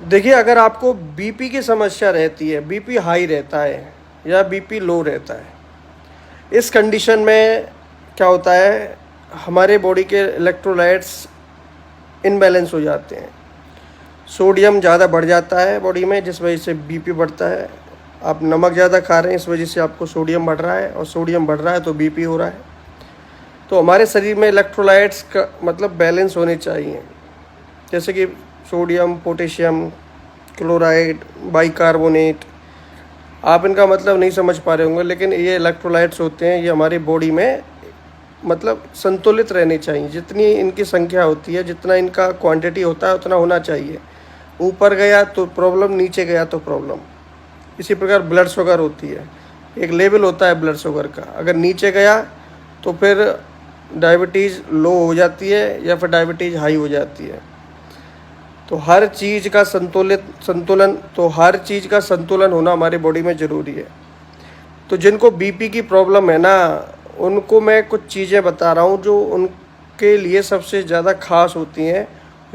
देखिए, अगर आपको बीपी की समस्या रहती है, बीपी हाई रहता है या बीपी लो रहता है, इस कंडीशन में क्या होता है, हमारे बॉडी के इलेक्ट्रोलाइट्स इनबैलेंस हो जाते हैं। सोडियम ज़्यादा बढ़ जाता है बॉडी में, जिस वजह से बीपी बढ़ता है। आप नमक ज़्यादा खा रहे हैं, इस वजह से आपको सोडियम बढ़ रहा है, और सोडियम बढ़ रहा है तो बीपी हो रहा है। तो हमारे शरीर में इलेक्ट्रोलाइट्स का मतलब बैलेंस होने चाहिए, जैसे कि सोडियम, पोटेशियम, क्लोराइड, बाइकार्बोनेट। आप इनका मतलब नहीं समझ पा रहे होंगे, लेकिन ये इलेक्ट्रोलाइट्स होते हैं, ये हमारी बॉडी में मतलब संतुलित रहनी चाहिए। जितनी इनकी संख्या होती है, जितना इनका क्वांटिटी होता है, उतना होना चाहिए। ऊपर गया तो प्रॉब्लम, नीचे गया तो प्रॉब्लम। इसी प्रकार ब्लड शुगर होती है, एक लेवल होता है ब्लड शुगर का। अगर नीचे गया तो फिर डायबिटीज़ लो हो जाती है या फिर डायबिटीज़ हाई हो जाती है। तो हर चीज़ का संतुलन होना हमारी बॉडी में ज़रूरी है। तो जिनको बीपी की प्रॉब्लम है ना, उनको मैं कुछ चीज़ें बता रहा हूँ जो उनके लिए सबसे ज़्यादा खास होती हैं।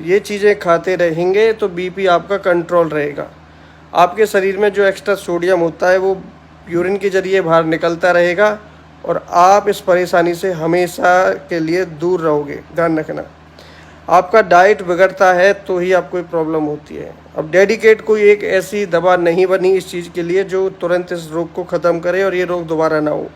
ये चीज़ें खाते रहेंगे तो बीपी आपका कंट्रोल रहेगा। आपके शरीर में जो एक्स्ट्रा सोडियम होता है वो यूरिन के ज़रिए बाहर निकलता रहेगा, और आप इस परेशानी से हमेशा के लिए दूर रहोगे। ध्यान रखना, आपका डाइट बिगड़ता है तो ही आपको प्रॉब्लम होती है। अब डेडिकेट कोई एक ऐसी दवा नहीं बनी इस चीज़ के लिए जो तुरंत इस रोग को ख़त्म करे और ये रोग दोबारा ना हो।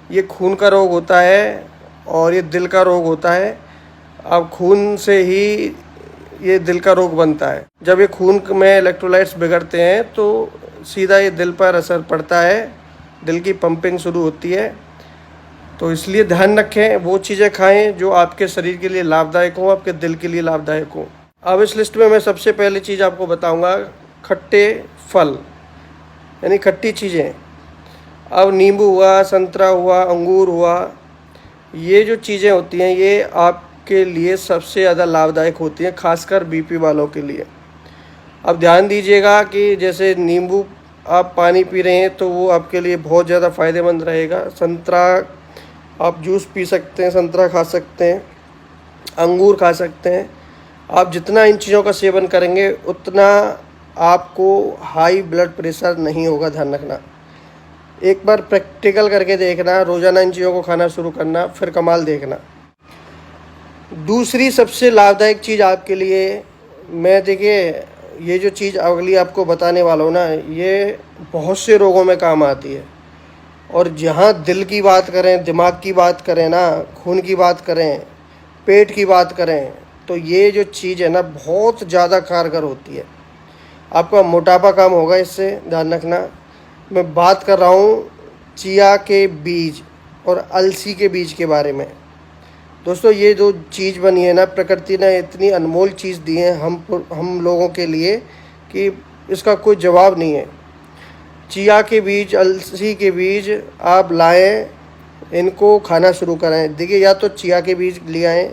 ये खून का रोग होता है और ये दिल का रोग होता है। अब खून से ही ये दिल का रोग बनता है। जब ये खून में इलेक्ट्रोलाइट्स बिगड़ते हैं तो सीधा ये दिल पर असर पड़ता है, दिल की पंपिंग शुरू होती है। तो इसलिए ध्यान रखें, वो चीज़ें खाएं जो आपके शरीर के लिए लाभदायक हो, आपके दिल के लिए लाभदायक हो। अब इस लिस्ट में मैं सबसे पहली चीज़ आपको बताऊंगा, खट्टे फल यानी खट्टी चीज़ें। अब नींबू हुआ, संतरा हुआ, अंगूर हुआ, ये जो चीज़ें होती हैं ये आपके लिए सबसे ज़्यादा लाभदायक होती हैं, खासकर बीपी वालों के लिए। अब ध्यान दीजिएगा कि जैसे नींबू आप पानी पी रहे हैं तो वो आपके लिए बहुत ज़्यादा फ़ायदेमंद रहेगा। संतरा आप जूस पी सकते हैं, संतरा खा सकते हैं, अंगूर खा सकते हैं। आप जितना इन चीज़ों का सेवन करेंगे उतना आपको हाई ब्लड प्रेशर नहीं होगा। ध्यान रखना, एक बार प्रैक्टिकल करके देखना, रोज़ाना इन चीज़ों को खाना शुरू करना, फिर कमाल देखना। दूसरी सबसे लाभदायक चीज़ आपके लिए, मैं देखिए ये जो चीज़ अगली आपको बताने वाला हूँ ना, ये बहुत से रोगों में काम आती है। और जहाँ दिल की बात करें, दिमाग की बात करें ना, खून की बात करें, पेट की बात करें, तो ये जो चीज़ है ना बहुत ज़्यादा कारगर होती है। आपका मोटापा कम होगा इससे। ध्यान रखना, मैं बात कर रहा हूँ चिया के बीज और अलसी के बीज के बारे में। दोस्तों, ये जो चीज़ बनी है ना, प्रकृति ने इतनी अनमोल चीज़ दी है हम लोगों के लिए कि इसका कोई जवाब नहीं है। चिया के बीज, अलसी के बीज आप लाएं, इनको खाना शुरू करें। देखिए, या तो चिया के बीज ले आएँ।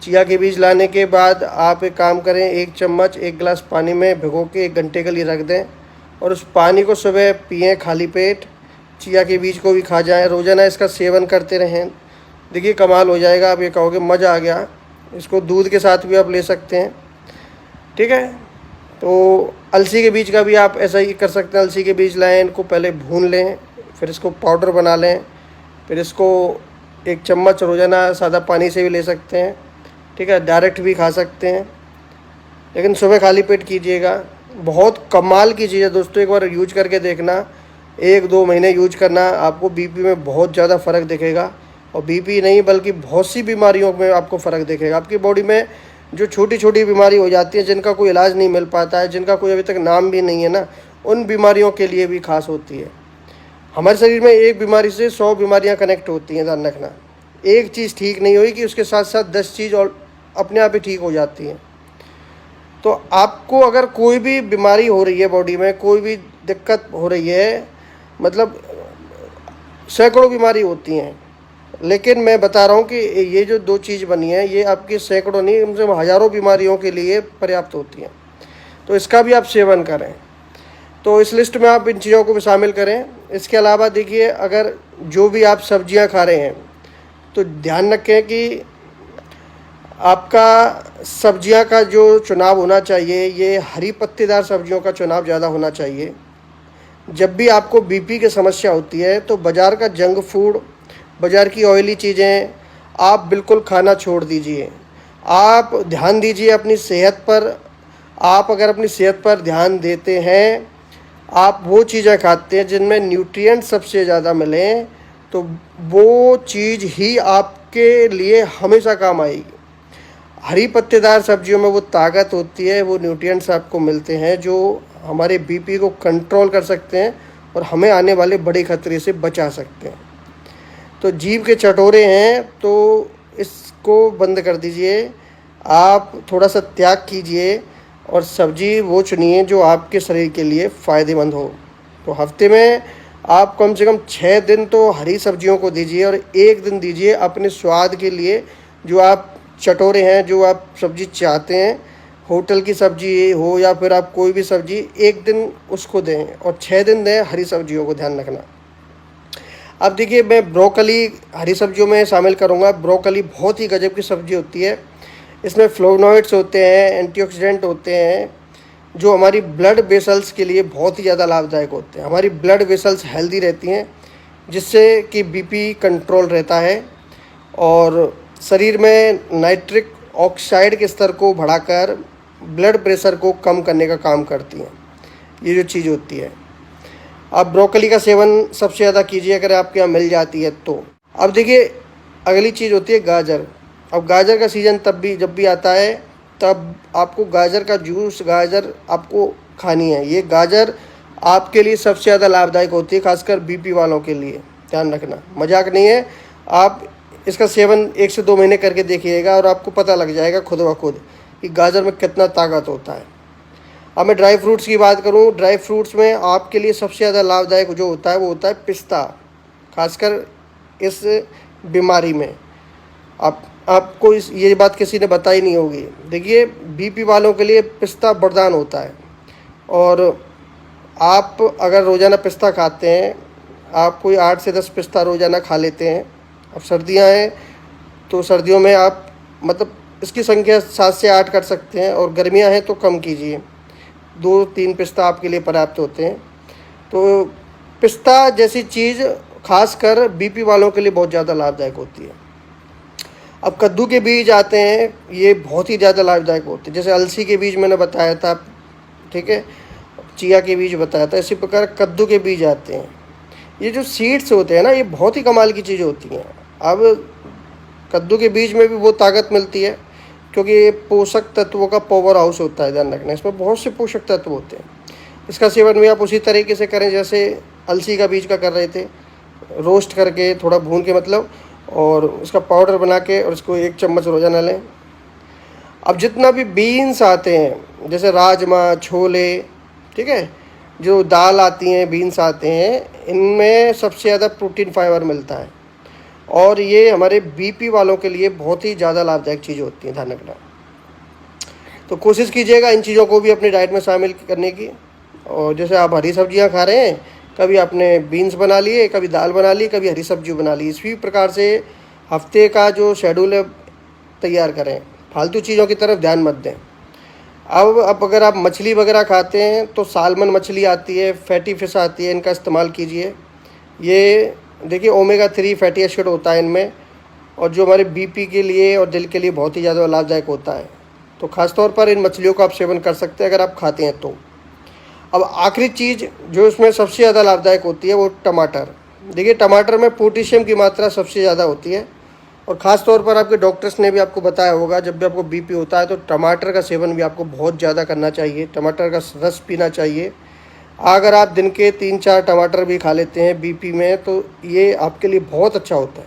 चिया के बीज लाने के बाद आप एक काम करें, 1 चम्मच 1 गिलास पानी में भिगो के 1 घंटे के लिए रख दें, और उस पानी को सुबह पिएं खाली पेट। चिया के बीज को भी खा जाएं, रोज़ाना इसका सेवन करते रहें। देखिए कमाल हो जाएगा, आप ये कहोगे मज़ा आ गया। इसको दूध के साथ भी आप ले सकते हैं, ठीक है। तो अलसी के बीज का भी आप ऐसा ही कर सकते हैं। अलसी के बीज लाएं, इनको पहले भून लें, फिर इसको पाउडर बना लें, फिर इसको 1 चम्मच रोज़ाना सादा पानी से भी ले सकते हैं, ठीक है। डायरेक्ट भी खा सकते हैं, लेकिन सुबह खाली पेट कीजिएगा। बहुत कमाल की चीज़ है दोस्तों, एक बार यूज करके देखना। 1-2 महीने यूज करना, आपको बीपी में बहुत ज़्यादा फ़र्क दिखेगा। और बीपी नहीं बल्कि बहुत सी बीमारियों में आपको फ़र्क दिखेगा। आपकी बॉडी में जो छोटी छोटी बीमारी हो जाती है, जिनका कोई इलाज नहीं मिल पाता है, जिनका कोई अभी तक नाम भी नहीं है ना, उन बीमारियों के लिए भी खास होती है। हमारे शरीर में एक बीमारी से 100 बीमारियां कनेक्ट होती हैं। ध्यान रखना, एक चीज़ ठीक नहीं हुई कि उसके साथ साथ 10 चीज़ और अपने आप ही ठीक हो जाती हैं। तो आपको अगर कोई भी बीमारी हो रही है, बॉडी में कोई भी दिक्कत हो रही है, मतलब सैकड़ों बीमारी होती हैं, लेकिन मैं बता रहा हूँ कि ये जो 2 चीज़ बनी है ये आपकी सैकड़ों नहीं, कम से कम हज़ारों बीमारियों के लिए पर्याप्त होती हैं। तो इसका भी आप सेवन करें। तो इस लिस्ट में आप इन चीज़ों को भी शामिल करें। इसके अलावा देखिए, अगर जो भी आप सब्जियां खा रहे हैं तो ध्यान रखें कि आपका सब्जियां का जो चुनाव होना चाहिए, ये हरी पत्तेदार सब्जियों का चुनाव ज़्यादा होना चाहिए। जब भी आपको बीपी की समस्या होती है तो बाज़ार का जंक फूड, बाज़ार की ऑयली चीज़ें आप बिल्कुल खाना छोड़ दीजिए। आप ध्यान दीजिए अपनी सेहत पर। आप अगर अपनी सेहत पर ध्यान देते हैं, आप वो चीज़ें खाते हैं जिनमें न्यूट्रिएंट सबसे ज़्यादा मिलें, तो वो चीज़ ही आपके लिए हमेशा काम आएगी। हरी पत्तेदार सब्जियों में वो ताकत होती है, वो न्यूट्रिएंट्स आपको मिलते हैं जो हमारे बीपी को कंट्रोल कर सकते हैं और हमें आने वाले बड़े खतरे से बचा सकते हैं। तो जीभ के चटोरे हैं तो इसको बंद कर दीजिए। आप थोड़ा सा त्याग कीजिए और सब्जी वो चुनिए जो आपके शरीर के लिए फ़ायदेमंद हो। तो हफ्ते में आप कम से कम 6 दिन तो हरी सब्जियों को दीजिए और 1 दिन दीजिए अपने स्वाद के लिए। जो आप चटोरे हैं, जो आप सब्जी चाहते हैं, होटल की सब्जी हो या फिर आप कोई भी सब्जी, 1 दिन उसको दें और 6 दिन दें हरी सब्जियों को, ध्यान रखना। अब देखिए, मैं ब्रोकली हरी सब्जियों में शामिल करूँगा। ब्रोकली बहुत ही गजब की सब्जी होती है। इसमें फ्लोवोनॉइड्स होते हैं, एंटीऑक्सीडेंट होते हैं, जो हमारी ब्लड वेसल्स के लिए बहुत ही ज़्यादा लाभदायक होते हैं। हमारी ब्लड वेसल्स हेल्दी रहती हैं, जिससे कि बीपी कंट्रोल रहता है और शरीर में नाइट्रिक ऑक्साइड के स्तर को बढ़ाकर ब्लड प्रेशर को कम करने का काम करती हैं, ये जो चीज़ होती है। आप ब्रोकली का सेवन सबसे ज़्यादा कीजिए अगर आपके यहाँ मिल जाती है तो। अब देखिए, अगली चीज़ होती है गाजर। अब गाजर का सीज़न जब भी आता है, तब आपको गाजर का जूस, गाजर आपको खानी है। ये गाजर आपके लिए सबसे ज़्यादा लाभदायक होती है, खासकर बीपी वालों के लिए, ध्यान रखना, मजाक नहीं है। आप इसका सेवन 1 से 2 महीने करके देखिएगा और आपको पता लग जाएगा खुद ब खुद कि गाजर में कितना ताकत होता है। अब मैं ड्राई फ्रूट्स की बात करूं, ड्राई फ्रूट्स में आपके लिए सबसे ज़्यादा लाभदायक जो होता है वो होता है पिस्ता, खासकर इस बीमारी में। आपको ये बात किसी ने बताई नहीं होगी। देखिए, बीपी वालों के लिए पिस्ता वरदान होता है और आप अगर रोज़ाना पिस्ता खाते हैं, आप कोई 8 से 10 पिस्ता रोज़ाना खा लेते हैं। अब सर्दियां हैं तो सर्दियों में आप मतलब इसकी संख्या 7 से 8 कर सकते हैं और गर्मियां हैं तो कम कीजिए, 2-3 पिस्ता आपके लिए पर्याप्त होते हैं। तो पिस्ता जैसी चीज़ खासकर बीपी वालों के लिए बहुत ज़्यादा लाभदायक होती है। अब कद्दू के बीज आते हैं, ये बहुत ही ज़्यादा लाभदायक होते हैं। जैसे अलसी के बीज मैंने बताया था, ठीक है, चिया के बीज बताया था, इसी प्रकार कद्दू के बीज आते हैं। ये जो सीड्स होते हैं ना, ये बहुत ही कमाल की चीज़ होती हैं। अब कद्दू के बीज में भी वो ताकत मिलती है क्योंकि ये पोषक तत्वों का पावर हाउस होता है, ध्यान रखना। इसमें बहुत से पोषक तत्व होते हैं। इसका सेवन भी आप उसी तरीके से करें जैसे अलसी का बीज का कर रहे थे, रोस्ट करके, थोड़ा भून के मतलब, और उसका पाउडर बना के और उसको 1 चम्मच रोज़ाना लें। अब जितना भी बीन्स आते हैं, जैसे राजमा, छोले, ठीक है, जो दाल आती हैं, बीन्स आते हैं, इनमें सबसे ज़्यादा प्रोटीन फाइबर मिलता है और ये हमारे बीपी वालों के लिए बहुत ही ज़्यादा लाभदायक चीज़ होती है, ध्यान रखना। तो कोशिश कीजिएगा इन चीज़ों को भी अपनी डाइट में शामिल करने की। और जैसे आप हरी सब्जियां खा रहे हैं, कभी आपने बीन्स बना लिए, कभी दाल बना ली, कभी हरी सब्जी बना ली। इसी प्रकार से हफ्ते का जो शेड्यूल है तैयार करें, फालतू चीज़ों की तरफ ध्यान मत दें। अब अगर आप मछली वगैरह खाते हैं तो सालमन मछली आती है, फैटी फिश आती है, इनका इस्तेमाल कीजिए। ये देखिए, ओमेगा 3 फैटी एसिड होता है इनमें और जो हमारे बीपी के लिए और दिल के लिए बहुत ही ज़्यादा लाभदायक होता है। तो ख़ास तौर पर इन मछलियों का आप सेवन कर सकते हैं अगर आप खाते हैं तो। अब आखिरी चीज़ जो इसमें सबसे ज़्यादा लाभदायक होती है वो टमाटर। देखिए, टमाटर में पोटेशियम की मात्रा सबसे ज़्यादा होती है और ख़ास तौर पर आपके डॉक्टर्स ने भी आपको बताया होगा, जब भी आपको बीपी होता है तो टमाटर का सेवन भी आपको बहुत ज़्यादा करना चाहिए, टमाटर का रस पीना चाहिए। अगर आप दिन के 3-4 टमाटर भी खा लेते हैं बीपी में तो ये आपके लिए बहुत अच्छा होता है।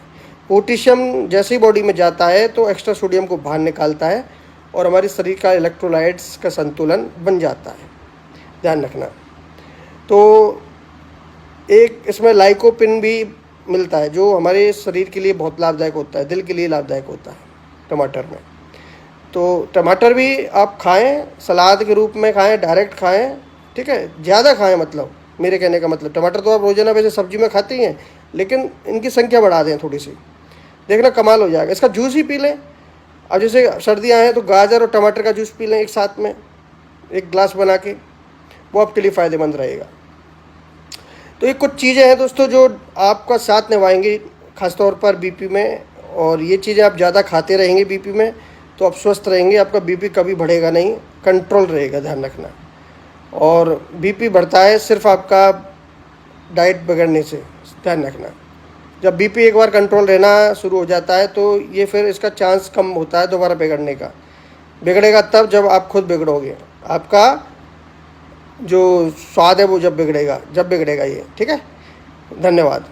पोटेशियम जैसे ही बॉडी में जाता है तो एक्स्ट्रा सोडियम को बाहर निकालता है और हमारे शरीर का इलेक्ट्रोलाइट्स का संतुलन बन जाता है, ध्यान रखना। तो एक इसमें लाइकोपिन भी मिलता है जो हमारे शरीर के लिए बहुत लाभदायक होता है, दिल के लिए लाभदायक होता है टमाटर में। तो टमाटर भी आप खाएं, सलाद के रूप में खाएं, डायरेक्ट खाएं, ठीक है, ज़्यादा खाएं। मतलब मेरे कहने का मतलब, टमाटर तो आप रोज़ाना वैसे सब्जी में खाते ही हैं, लेकिन इनकी संख्या बढ़ा दें थोड़ी सी, देखना कमाल हो जाएगा। इसका जूस ही पी लें, अब जैसे सर्दियाँ हैं तो गाजर और टमाटर का जूस पी लें एक साथ में, एक गिलास बना के, वो आपके लिए फ़ायदेमंद रहेगा। तो ये कुछ चीज़ें हैं दोस्तों जो आपका साथ निभाएंगी ख़ासतौर पर बीपी में, और ये चीज़ें आप ज़्यादा खाते रहेंगे बीपी में तो आप स्वस्थ रहेंगे, आपका बीपी कभी बढ़ेगा नहीं, कंट्रोल रहेगा, ध्यान रखना। और बीपी बढ़ता है सिर्फ आपका डाइट बिगड़ने से, ध्यान रखना। जब बीपी एक बार कंट्रोल रहना शुरू हो जाता है तो ये फिर इसका चांस कम होता है दोबारा बिगड़ने का। बिगड़ेगा तब जब आप खुद बिगड़ोगे, आपका जो स्वाद है वो जब बिगड़ेगा ये, ठीक है। धन्यवाद।